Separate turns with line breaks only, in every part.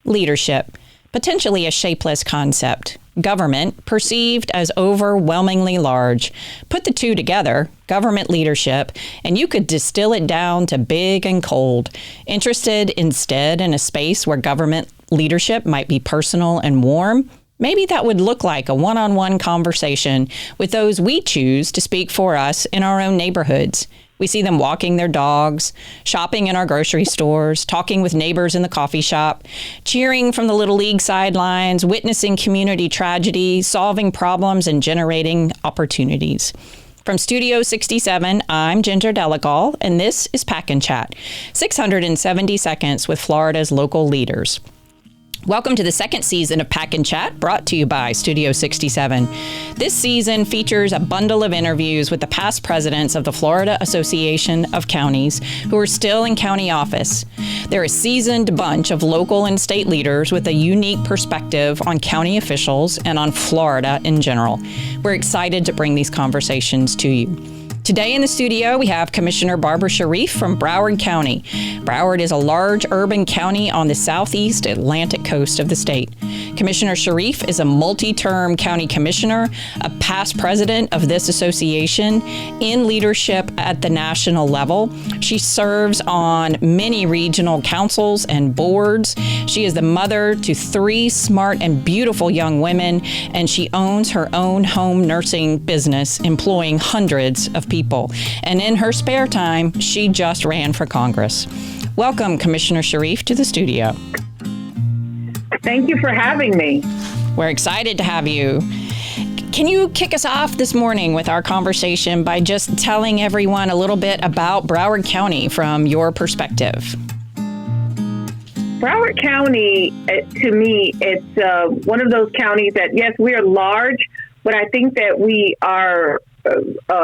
Leadership, potentially a shapeless concept. Government, perceived as overwhelmingly large. Put the two together, government leadership, and you could distill it down to big and cold. Interested instead in a space where government leadership might be personal and warm? Maybe that would look like a one-on-one conversation with those we choose to speak for us in our own neighborhoods. We see them walking their dogs, shopping in our grocery stores, talking with neighbors in the coffee shop, cheering from the Little League sidelines, witnessing community tragedy, solving problems, and generating opportunities. From Studio 67, I'm Ginger Delagal, and this is Pack and Chat, 670 seconds with Florida's local leaders. Welcome to the second season of Pack and Chat, brought to you by Studio 67. This season features a bundle of interviews with the past presidents of the Florida Association of Counties who are still in county office. They're a seasoned bunch of local and state leaders with a unique perspective on county officials and on Florida in general. We're excited to bring these conversations to you. Today in the studio, we have Commissioner Barbara Sharief from Broward County. Broward is a large urban county on the southeast Atlantic coast of the state. Commissioner Sharief is a multi-term county commissioner, a past president of this association, in leadership at the national level. She serves on many regional councils and boards. She is the mother to 3 smart and beautiful young women, and she owns her own home nursing business, employing hundreds of people. And in her spare time, she just ran for Congress. Welcome, Commissioner Sharief, to the studio.
Thank you for having me.
We're excited to have you. Can you kick us off this morning with our conversation by just telling everyone a little bit about Broward County from your perspective?
Broward County, to me, it's one of those counties that, yes, we are large, but I think that we are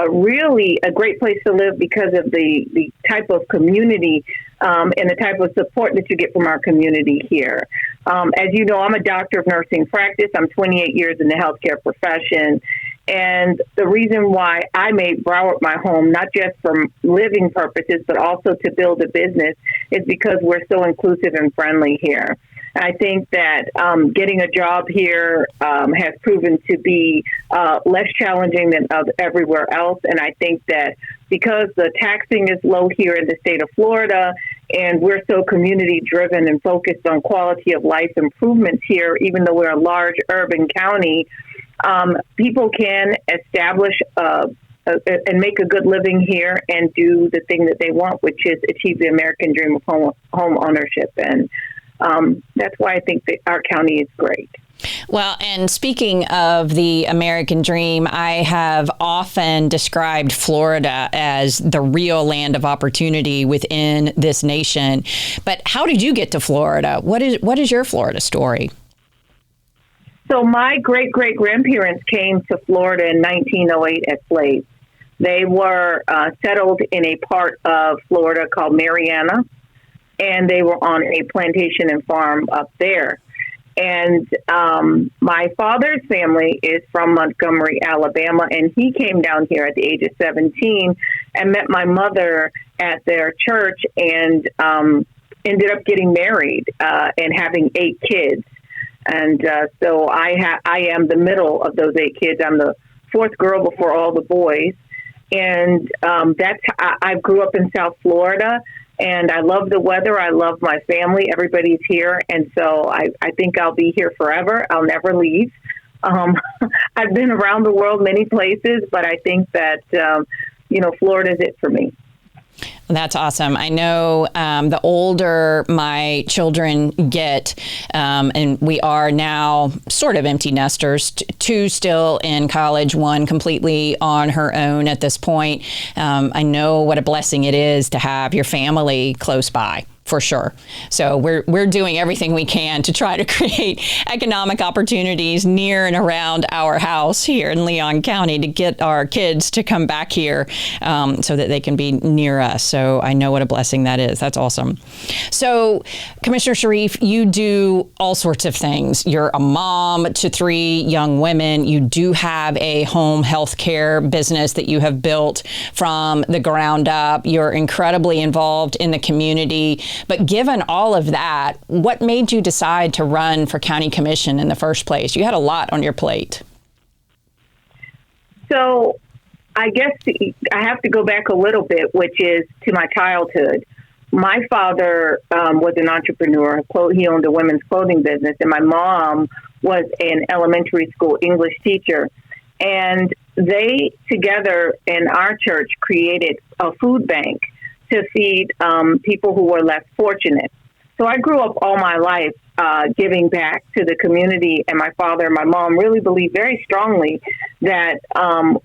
really a great place to live because of the type of community and the type of support that you get from our community here. As you know, I'm a doctor of nursing practice. I'm 28 years in the healthcare profession. And the reason why I made Broward my home, not just for living purposes, but also to build a business, is because we're so inclusive and friendly here. I think that getting a job here has proven to be less challenging than everywhere else. And I think that because the taxing is low here in the state of Florida, and we're so community driven and focused on quality of life improvements here, even though we're a large urban county, people can establish and make a good living here and do the thing that they want, which is achieve the American dream of home ownership. And that's why I think that our county is great.
Well, and speaking of the American dream, I have often described Florida as the real land of opportunity within this nation. But how did you get to Florida? What is your Florida story?
So my great-great-grandparents came to Florida in 1908 as slaves. They were settled in a part of Florida called Mariana, and they were on a plantation and farm up there. And my father's family is from Montgomery, Alabama, and he came down here at the age of 17 and met my mother at their church and ended up getting married and having 8 kids. And so I am the middle of those 8 kids. I'm the 4th girl before all the boys. And I grew up in South Florida. And I love the weather. I love my family. Everybody's here. And so I think I'll be here forever. I'll never leave. I've been around the world many places, but I think that, Florida's it for me.
That's awesome. I know the older my children get, and we are now sort of empty nesters, 2 still in college, 1 completely on her own at this point. I know what a blessing it is to have your family close by. For sure. So we're doing everything we can to try to create economic opportunities near and around our house here in Leon County to get our kids to come back here so that they can be near us. So I know what a blessing that is. That's awesome. So Commissioner Sharief, you do all sorts of things. You're a mom to 3 young women. You do have a home health care business that you have built from the ground up. You're incredibly involved in the community. But given all of that, what made you decide to run for county commission in the first place? You had a lot on your plate.
So I guess I have to go back a little bit, which is to my childhood. My father was an entrepreneur. He owned a women's clothing business, and my mom was an elementary school English teacher. And they together in our church created a food bank to feed people who were less fortunate. So I grew up all my life giving back to the community, and my father and my mom really believed very strongly that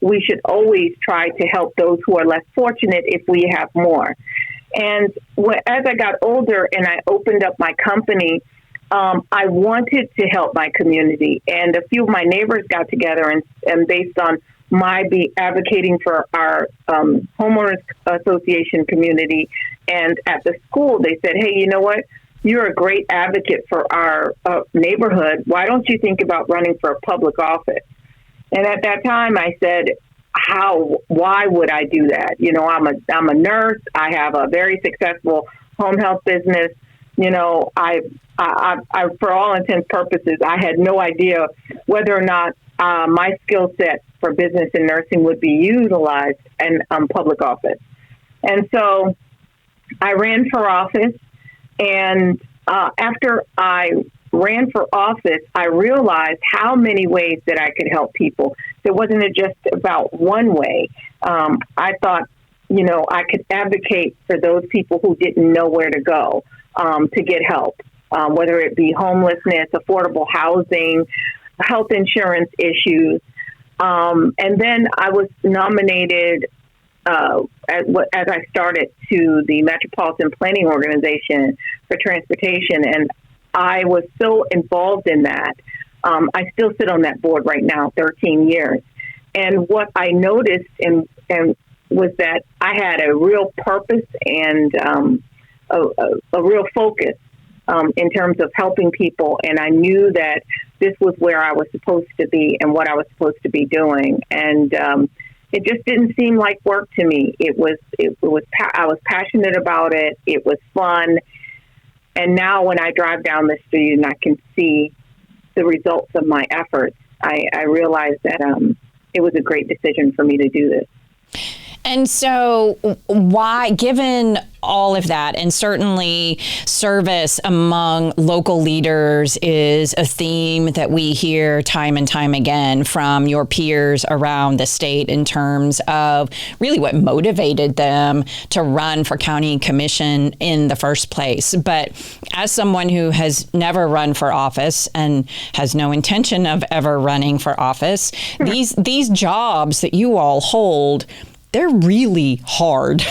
we should always try to help those who are less fortunate if we have more. And as I got older and I opened up my company, I wanted to help my community. And a few of my neighbors got together and based on my advocating for our homeowners association community and at the school, they said, hey, you know what? You're a great advocate for our neighborhood. Why don't you think about running for a public office? And at that time, I said, why would I do that? You know, I'm a nurse. I have a very successful home health business. You know, I for all intents purposes, I had no idea whether or not my skill set for business and nursing would be utilized in public office. And so I ran for office. And after I ran for office, I realized how many ways that I could help people. It wasn't just about one way. I thought, you know, I could advocate for those people who didn't know where to go to get help, whether it be homelessness, affordable housing, health insurance issues. And then I was nominated as I started to the Metropolitan Planning Organization for Transportation, and I was so involved in that. I still sit on that board right now, 13 years. And what I noticed and was that I had a real purpose and a real focus in terms of helping people. And I knew that this was where I was supposed to be and what I was supposed to be doing. And it just didn't seem like work to me. I was passionate about it. It was fun. And now when I drive down the street and I can see the results of my efforts, I realize that it was a great decision for me to do this.
And so why, given all of that, and certainly service among local leaders is a theme that we hear time and time again from your peers around the state in terms of really what motivated them to run for county commission in the first place. But as someone who has never run for office and has no intention of ever running for office, these jobs that you all hold, they're really hard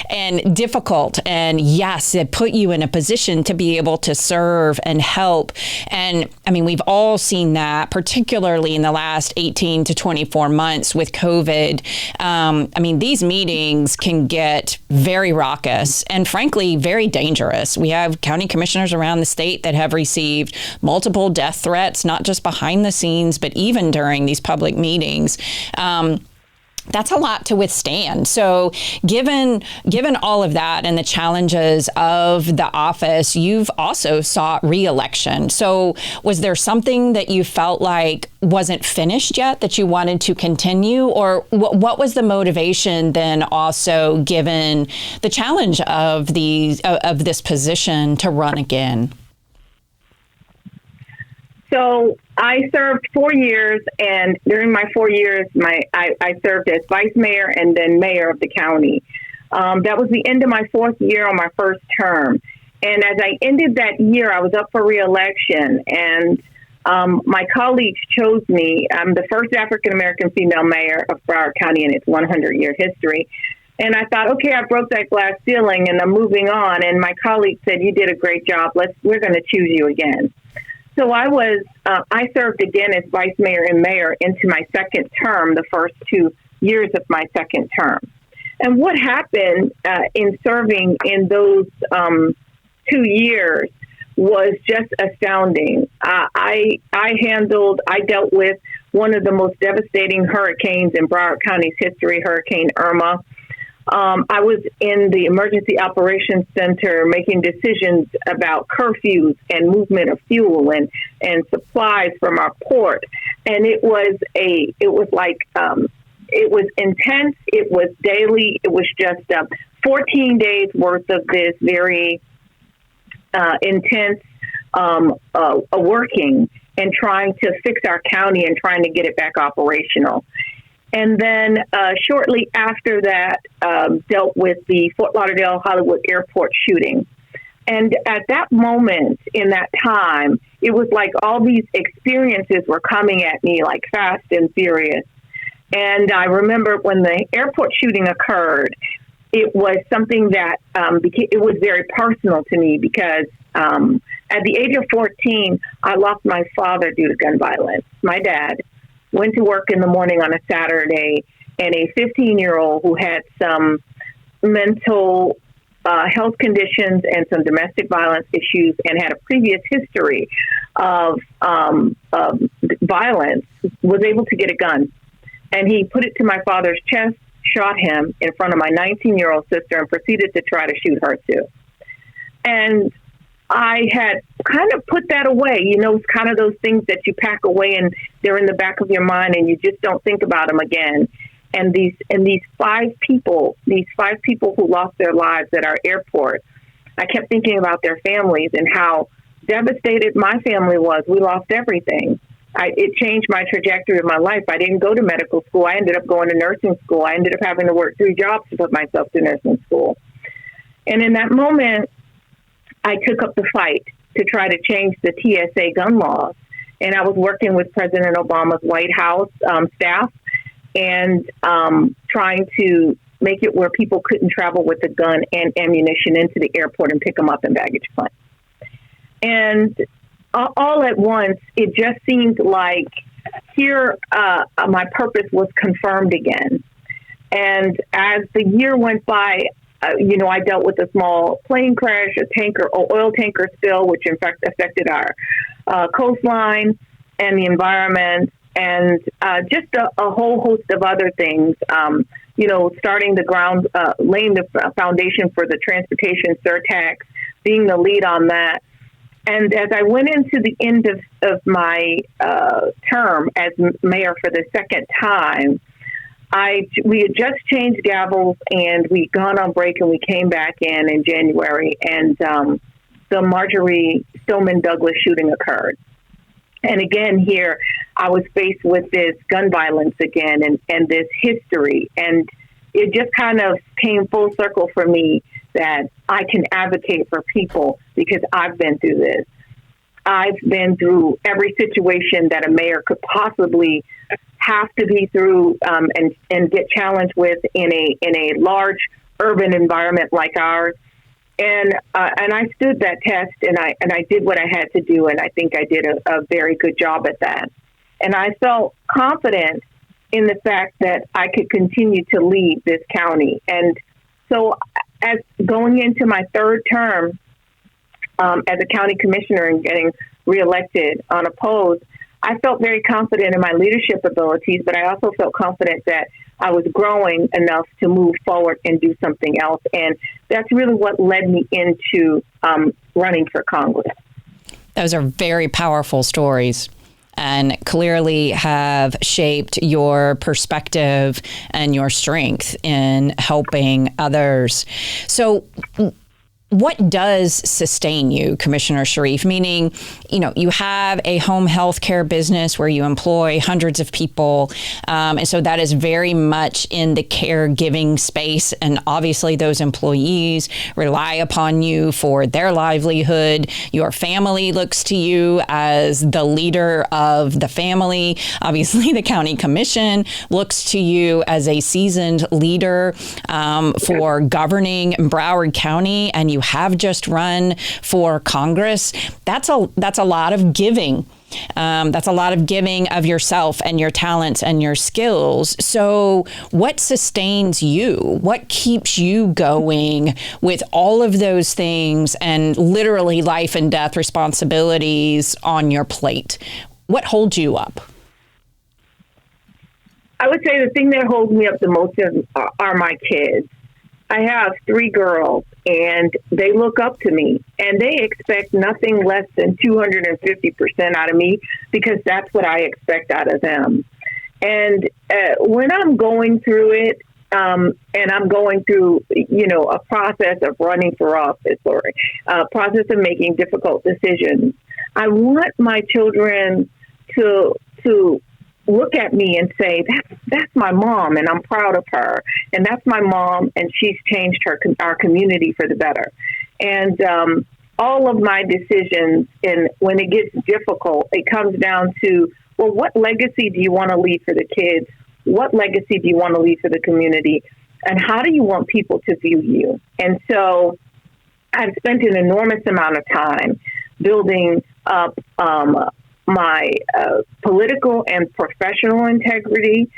and difficult. And yes, it put you in a position to be able to serve and help. And I mean, we've all seen that, particularly in the last 18 to 24 months with COVID. I mean, these meetings can get very raucous and frankly, very dangerous. We have county commissioners around the state that have received multiple death threats, not just behind the scenes, but even during these public meetings. That's a lot to withstand. So given all of that and the challenges of the office, you've also sought re-election. So was there something that you felt like wasn't finished yet that you wanted to continue? Or what was the motivation then also given the challenge of this position to run again?
So I served 4 years, and during my 4 years, I served as vice mayor and then mayor of the county. That was the end of my fourth year on my first term. And as I ended that year, I was up for re-election, and my colleagues chose me. I'm the first African-American female mayor of Broward County in its 100-year history. And I thought, okay, I broke that glass ceiling, and I'm moving on. And my colleague said, you did a great job. We're going to choose you again. So I served again as vice mayor and mayor into my second term, the first 2 years of my second term. And what happened in serving in those 2 years was just astounding. I dealt with one of the most devastating hurricanes in Broward County's history, Hurricane Irma. I was in the Emergency Operations Center making decisions about curfews and movement of fuel and supplies from our port. And it was intense. It was daily. It was just 14 days worth of this very intense working and trying to fix our county and trying to get it back operational. And then shortly after that, dealt with the Fort Lauderdale Hollywood Airport shooting. And at that moment in that time, it was like all these experiences were coming at me like fast and furious. And I remember when the airport shooting occurred, it was something that it was very personal to me because at the age of 14, I lost my father due to gun violence. My dad went to work in the morning on a Saturday, and a 15-year-old who had some mental health conditions and some domestic violence issues and had a previous history of violence was able to get a gun. And he put it to my father's chest, shot him in front of my 19-year-old sister, and proceeded to try to shoot her too. And I had kind of put that away. You know, it's kind of those things that you pack away and they're in the back of your mind and you just don't think about them again. And these five people who lost their lives at our airport, I kept thinking about their families and how devastated my family was. We lost everything. It changed my trajectory of my life. I didn't go to medical school. I ended up going to nursing school. I ended up having to work 3 jobs to put myself to nursing school. And in that moment, I took up the fight to try to change the TSA gun laws. And I was working with President Obama's White House staff and trying to make it where people couldn't travel with a gun and ammunition into the airport and pick them up in baggage claim. And all at once, it just seemed like here my purpose was confirmed again. And as the year went by, I dealt with a small plane crash, oil tanker spill, which in fact affected our coastline and the environment, and just a whole host of other things. Starting the ground, laying the foundation for the transportation surtax, being the lead on that. And as I went into the end of my term as mayor for the second time, we had just changed gavels and we'd gone on break and we came back in January, and the Marjorie Stoneman Douglas shooting occurred. And again, here I was faced with this gun violence again and this history. And it just kind of came full circle for me that I can advocate for people because I've been through this. I've been through every situation that a mayor could possibly have to be through and get challenged with in a large urban environment like ours. And I stood that test and I did what I had to do. And I think I did a very good job at that. And I felt confident in the fact that I could continue to lead this county. And so as going into my third term as a county commissioner and getting reelected unopposed, I felt very confident in my leadership abilities, but I also felt confident that I was growing enough to move forward and do something else. And that's really what led me into running for Congress.
Those are very powerful stories and clearly have shaped your perspective and your strength in helping others. So what does sustain you, Commissioner Sharief? Meaning, you have a home health care business where you employ hundreds of people. And so that is very much in the caregiving space. And obviously those employees rely upon you for their livelihood. Your family looks to you as the leader of the family. Obviously the county commission looks to you as a seasoned leader for governing Broward County. And you have just run for Congress. That's a lot of giving. That's a lot of giving of yourself and your talents and your skills. So what sustains you? What keeps you going with all of those things and literally life and death responsibilities on your plate? What holds you up?
I would say the thing that holds me up the most are my kids. I have three girls, and they look up to me, and they expect nothing less than 250% out of me, because that's what I expect out of them. And when I'm going through it, and I'm going through, a process of running for office, or a process of making difficult decisions, I want my children to look at me and say, that's my mom, and I'm proud of her, and that's my mom, and she's changed our community for the better. And all of my decisions, and when it gets difficult, it comes down to, well, what legacy do you want to leave for the kids? What legacy do you want to leave for the community? And how do you want people to view you? And so I've spent an enormous amount of time building up my political and professional integrity,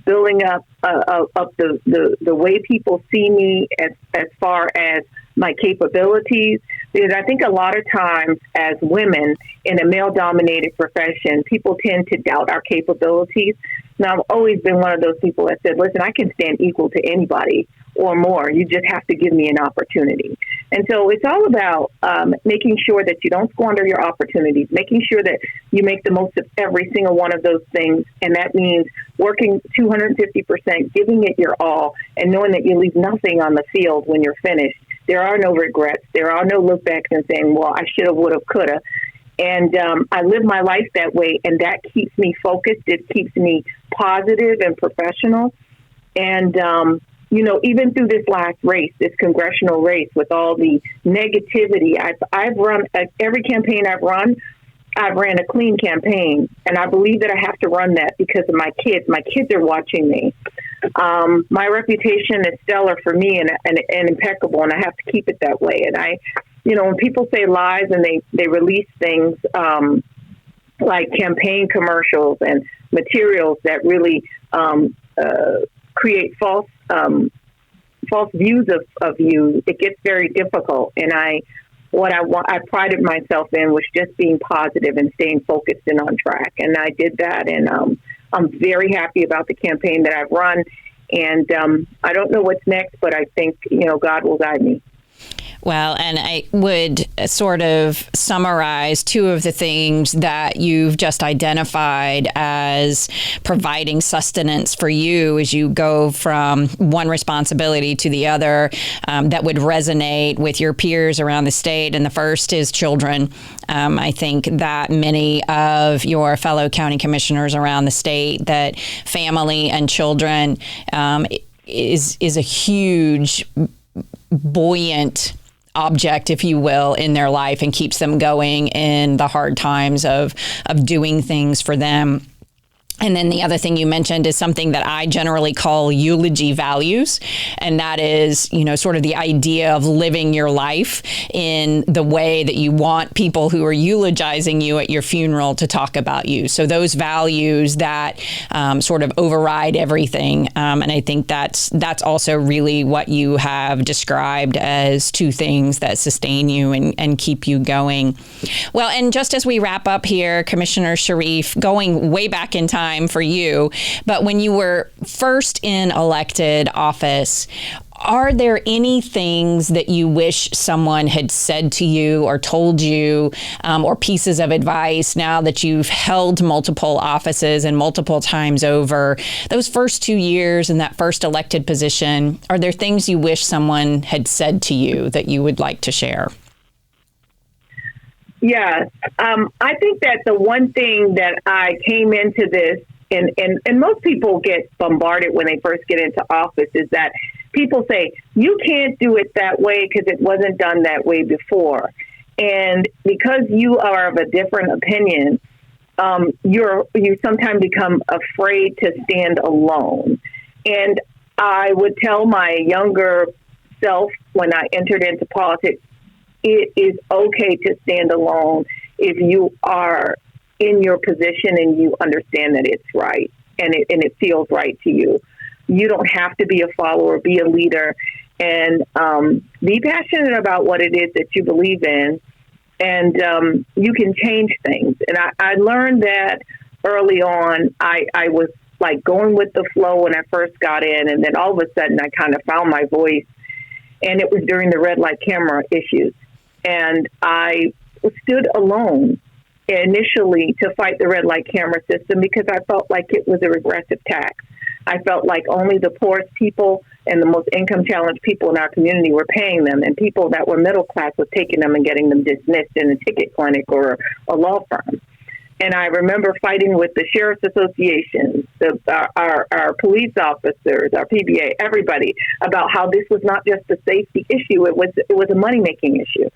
building up the way people see me as far as my capabilities, because I think a lot of times as women in a male-dominated profession, people tend to doubt our capabilities. Now, I've always been one of those people that said, listen, I can stand equal to anybody or more. You just have to give me an opportunity. And so it's all about making sure that you don't squander your opportunities, making sure that you make the most of every single one of those things. And that means working 250%, giving it your all, and knowing that you leave nothing on the field when you're finished. There are no regrets. There are no look backs and saying, well, I should have, would have, could have. And I live my life that way, and that keeps me focused. It keeps me positive and professional. And, even through this last race, this congressional race, with all the negativity, I've run every campaign I've ran a clean campaign. And I believe that I have to run that because of my kids. My kids are watching me. My reputation is stellar for me and impeccable, and I have to keep it that way. And when people say lies and they release things like campaign commercials and materials that really create false views of you, it gets very difficult. And I prided myself in was just being positive and staying focused and on track. And I did that. And I'm very happy about the campaign that I've run. And I don't know what's next, but I think, God will guide me.
Well, and I would sort of summarize two of the things that you've just identified as providing sustenance for you as you go from one responsibility to the other that would resonate with your peers around the state. And the first is children. I think that many of your fellow county commissioners around the state, that family and children is a huge, buoyant object, if you will, in their life, and keeps them going in the hard times of doing things for them. And then the other thing you mentioned is something that I generally call eulogy values. And that is, sort of the idea of living your life in the way that you want people who are eulogizing you at your funeral to talk about you. So those values that sort of override everything. And I think that's also really what you have described as two things that sustain you and keep you going. Well, and just as we wrap up here, Commissioner Sharief, going way back in time for you, but when you were first in elected office, are there any things that you wish someone had said to you or told you, or pieces of advice now that you've held multiple offices and multiple times over those first 2 years in that first elected position? Are there things you wish someone had said to you that you would like to share?
Yes. I think that the one thing that I came into this, and most people get bombarded when they first get into office, is that people say, you can't do it that way because it wasn't done that way before. And because you are of a different opinion, you sometimes become afraid to stand alone. And I would tell my younger self when I entered into politics, it is okay to stand alone if you are in your position and you understand that it's right and it feels right to you. You don't have to be a follower, be a leader, and be passionate about what it is that you believe in, and you can change things. And I learned that early on. I was like going with the flow when I first got in. And then all of a sudden I kind of found my voice, and it was during the red light camera issues. And I stood alone initially to fight the red light camera system because I felt like it was a regressive tax. I felt like only the poorest people and the most income challenged people in our community were paying them, and people that were middle class was taking them and getting them dismissed in a ticket clinic or a law firm. And I remember fighting with the Sheriff's Association, our police officers, our PBA, everybody, about how this was not just a safety issue, it was a money-making issue.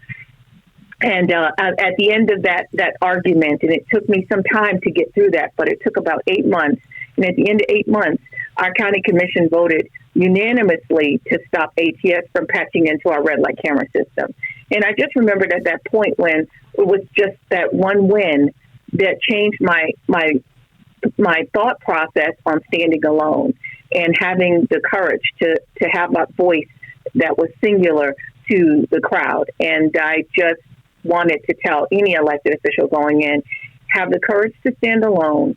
And at the end of that argument, and it took me some time to get through that, but it took about 8 months. And at the end of 8 months, our county commission voted unanimously to stop ATS from patching into our red light camera system. And I just remembered at that point when it was just that one win that changed my thought process on standing alone and having the courage to have that voice that was singular to the crowd. And I just wanted to tell any elected official going in, have the courage to stand alone,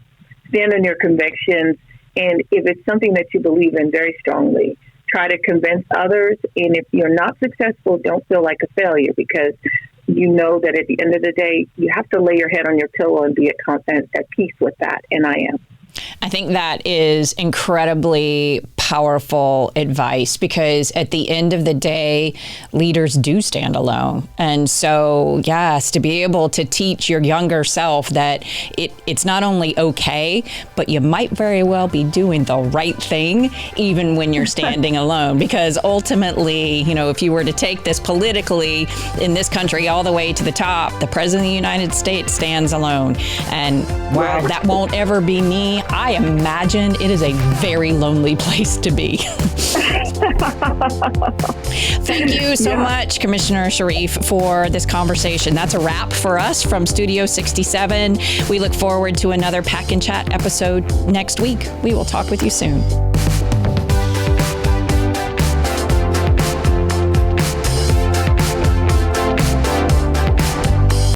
stand on your convictions, and if it's something that you believe in very strongly, try to convince others. And if you're not successful, don't feel like a failure, because you know that at the end of the day, you have to lay your head on your pillow and be at peace with that. And I am.
I think that is incredibly powerful advice, because at the end of the day, leaders do stand alone. And so, yes, to be able to teach your younger self that it's not only okay, but you might very well be doing the right thing, even when you're standing alone. Because ultimately, if you were to take this politically in this country all the way to the top, the President of the United States stands alone. And while that won't ever be me, I imagine it is a very lonely place to be. Thank you so much, Commissioner Sharief, for this conversation. That's a wrap for us from Studio 67. We look forward to another Pack and Chat episode next week. We will talk with you soon.